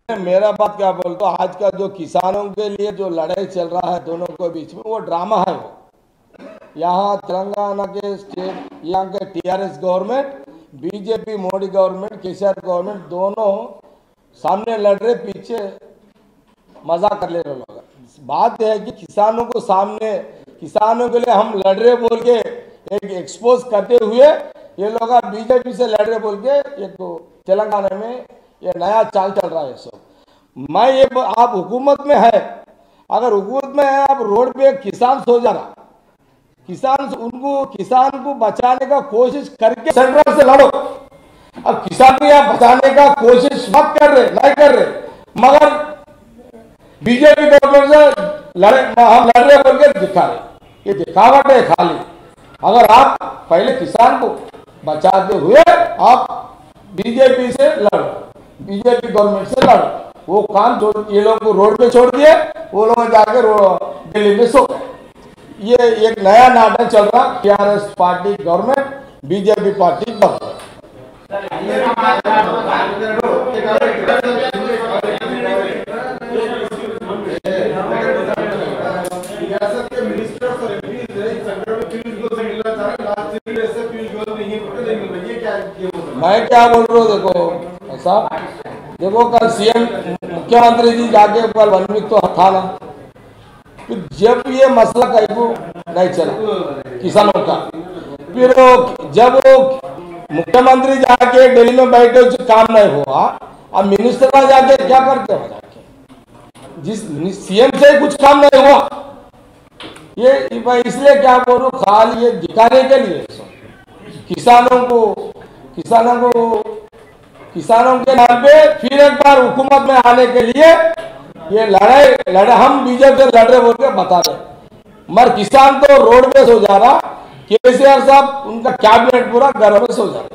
मेरा बात क्या बोलता हूँ, आज का जो किसानों के लिए जो लड़ाई चल रहा है दोनों के बीच में, वो ड्रामा है। वो यहाँ तेलंगाना के स्टेट, यहाँ के TRS government, BJP Modi government, KCR government, दोनों सामने लड़ रहे, पीछे मजाक कर ले रहे लोग। बात है कि किसानों को सामने, किसानों के लिए हम लड़ रहे बोल के एक एक्सपोज करते हुए ये लोग बीजेपी से लड़ रहे बोल के एक तो तेलंगाना में ये नया चाल चल रहा है। सब मैं ये आप हुकूमत में है, अगर हुकूमत में है, आप रोड पे किसान सो जा रहा, किसान को बचाने का कोशिश करके सेंट्रल से लड़ो। अब किसान को यहाँ बचाने का कोशिश मत कर रहे, नहीं कर रहे, मगर बीजेपी गवर्नमेंट से हम लड़ रहे बोल के दिखा रहे, ये दिखावट है खाली। अगर आप पहले किसान को बचाते हुए आप बीजेपी से लड़ो, बीजेपी गवर्नमेंट से लड़ो, वो काम छोड़, ये लोग को रोड पे छोड़ दिए, वो लोग जाके दिल्ली में सो गए। ये एक नया नाटक चल रहा, TRS party government, BJP party government. मैं क्या बोल रहा हूँ, देखो साहब, देखो कल सीएम मुख्यमंत्री जी जाके कल वनमित तो था ना, फिर जब ये मसला कहीं नहीं चला किसानों का, फिर जब वो मुख्यमंत्री जाके दिल्ली में बैठे काम नहीं हुआ, अब मिनिस्टर जाके क्या करते हो, जाके जिस सीएम से कुछ काम नहीं हुआ, ये इसलिए क्या बोलूं, खाली ये दिखाने के लिए किसानों के नाम पे फिर एक बार हुकूमत में आने के लिए ये लड़ाई हम बीजेपी से लड़ रहे बोल के बता रहे, मगर किसान तो रोड पे सो जा रहा, केसीआर साहब उनका कैबिनेट पूरा घर में सो जा रहा।